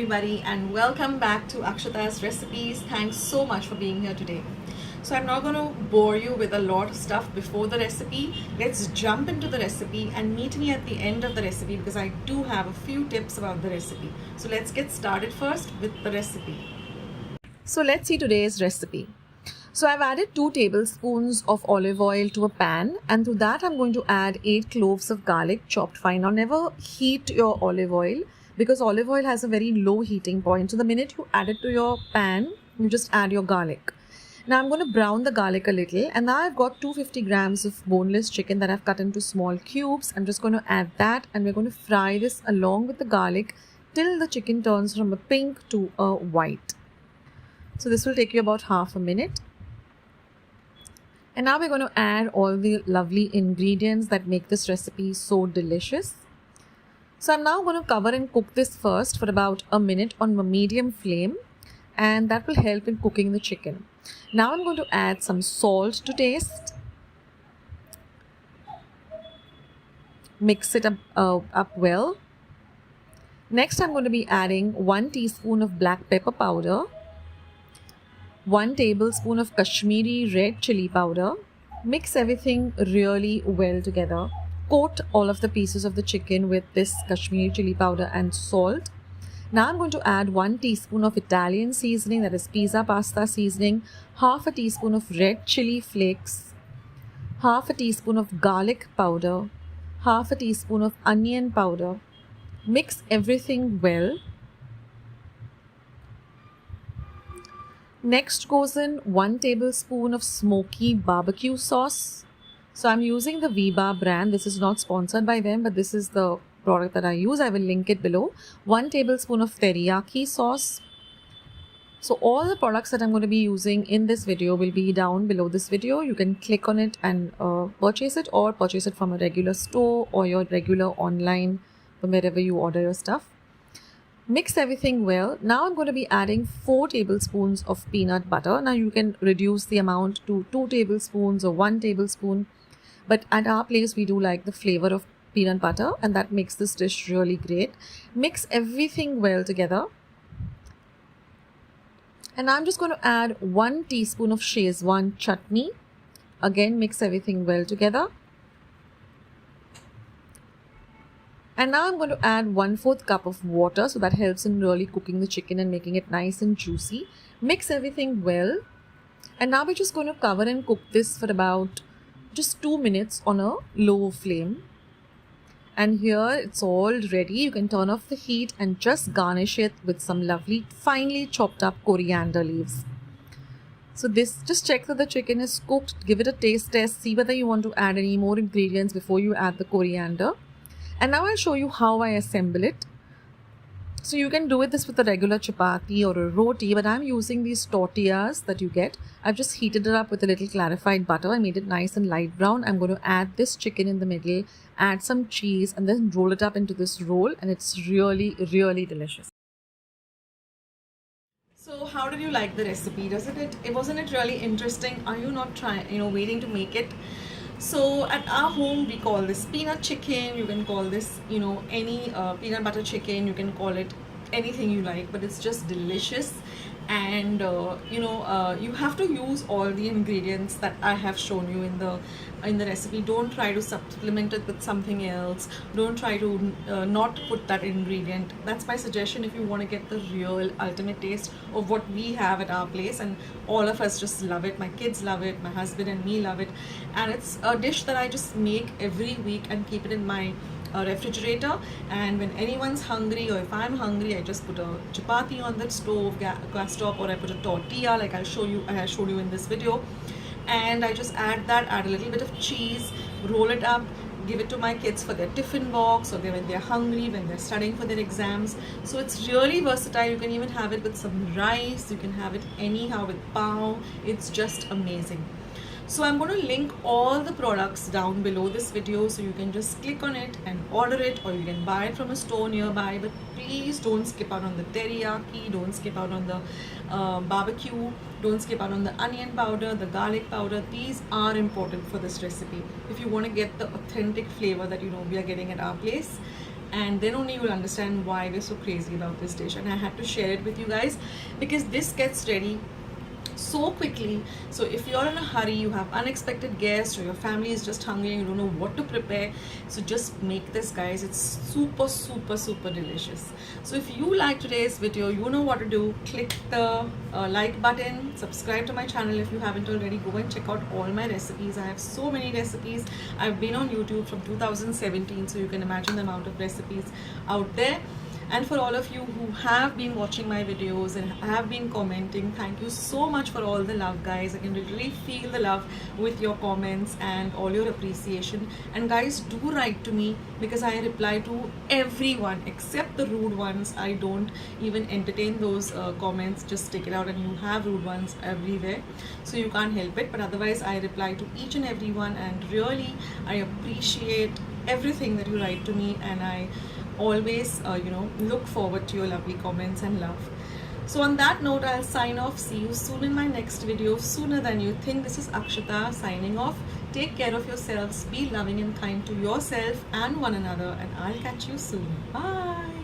everybody, and welcome back to Akshata's Recipes. Thanks so much for being here today. So I'm not going to bore you with a lot of stuff before the recipe. Let's jump into the recipe and meet me at the end of the recipe because I do have a few tips about the recipe. So let's get started first with the recipe. So let's see today's recipe. So I've added 2 tablespoons of olive oil to a pan, and to that I'm going to add 8 cloves of garlic chopped fine. Now never heat your olive oil because olive oil has a very low heating point. So the minute you add it to your pan, you just add your garlic. Now I'm going to brown the garlic a little, and now I've got 250 grams of boneless chicken that I've cut into small cubes. I'm just going to add that, and we're going to fry this along with the garlic till the chicken turns from a pink to a white. So this will take you about half a minute. And now we're going to add all the lovely ingredients that make this recipe so delicious. So I'm now going to cover and cook this first for about a minute on a medium flame, and that will help in cooking the chicken. Now I'm going to add some salt to taste. Mix it up well. Next I'm going to be adding 1 teaspoon of black pepper powder, 1 tablespoon of Kashmiri red chili powder. Mix everything really well together. Coat all of the pieces of the chicken with this Kashmiri chili powder and salt. Now I'm going to add 1 teaspoon of Italian seasoning, that is pizza pasta seasoning, half a teaspoon of red chili flakes, half a teaspoon of garlic powder, half a teaspoon of onion powder. Mix everything well. Next goes in 1 tablespoon of smoky barbecue sauce. So I'm using the Viva brand. This is not sponsored by them, but this is the product that I use. I will link it below. 1 tablespoon of teriyaki sauce. So all the products that I'm going to be using in this video will be down below this video. You can click on it and purchase it, or purchase it from a regular store or your regular online from wherever you order your stuff. Mix everything well. Now I'm going to be adding 4 tablespoons of peanut butter. Now you can reduce the amount to 2 tablespoons or 1 tablespoon. But at our place, we do like the flavor of peanut butter, and that makes this dish really great. Mix everything well together. And I'm just going to add 1 teaspoon of Szechuan chutney. Again, mix everything well together. And now I'm going to add 1/4 cup of water, so that helps in really cooking the chicken and making it nice and juicy. Mix everything well. And now we're just going to cover and cook this for about just 2 minutes on a low flame. And here it's all ready. You can turn off the heat and just garnish it with some lovely finely chopped up coriander leaves. So this, just check that the chicken is cooked, give it a taste test, see whether you want to add any more ingredients before you add the coriander. And now I'll show you how I assemble it. So you can do this with a regular chapati or a roti, but I'm using these tortillas that you get. I've just heated it up with a little clarified butter. I made it nice and light brown. I'm going to add this chicken in the middle, add some cheese, and then roll it up into this roll, and it's really, really delicious. So how did you like the recipe? Wasn't it really interesting? Are you not waiting to make it? So at our home, we call this peanut chicken. You can call this, any peanut butter chicken. You can call it anything you like, but it's just delicious. And you have to use all the ingredients that I have shown you in the recipe. Don't try to supplement it with something else. Don't try to not put that ingredient. That's my suggestion if you want to get the real ultimate taste of what we have at our place, and all of us just love it. My kids love it, my husband and me love it, and it's a dish that I just make every week and keep it in my refrigerator. And when anyone's hungry, or if I'm hungry, I just put a chapati on the stove, gas top, or I put a tortilla like I showed you in this video, and I just add a little bit of cheese, roll it up, give it to my kids for their tiffin box, or when they're hungry, when they're studying for their exams. So it's really versatile. You can even have it with some rice, you can have it anyhow with pao. It's just amazing. So I'm going to link all the products down below this video, so you can just click on it and order it, or you can buy it from a store nearby. But please don't skip out on the teriyaki, don't skip out on the barbecue, don't skip out on the onion powder, the garlic powder. These are important for this recipe if you want to get the authentic flavor that we are getting at our place. and then only you'll understand why we're so crazy about this dish. And I had to share it with you guys because this gets ready so quickly. So if you're in a hurry, you have unexpected guests, or your family is just hungry and you don't know what to prepare, so just make this, guys. It's super super super delicious. So if you like today's video, you know what to do. Click the like button, subscribe to my channel if you haven't already. Go and check out all my recipes. I have so many recipes. I've been on YouTube from 2017, so you can imagine the amount of recipes out there. And for all of you who have been watching my videos and have been commenting, thank you so much for all the love, guys. I can literally feel the love with your comments and all your appreciation. And guys, do write to me, because I reply to everyone except the rude ones. I don't even entertain those comments. Just stick it out, and you have rude ones everywhere, so you can't help it. But otherwise, I reply to each and every one, and really I appreciate everything that you write to me, and I always look forward to your lovely comments and love. So on that note, I'll sign off. See you soon in my next video, sooner than you think. This is Akshata signing off. Take care of yourselves, be loving and kind to yourself and one another, and I'll catch you soon. Bye.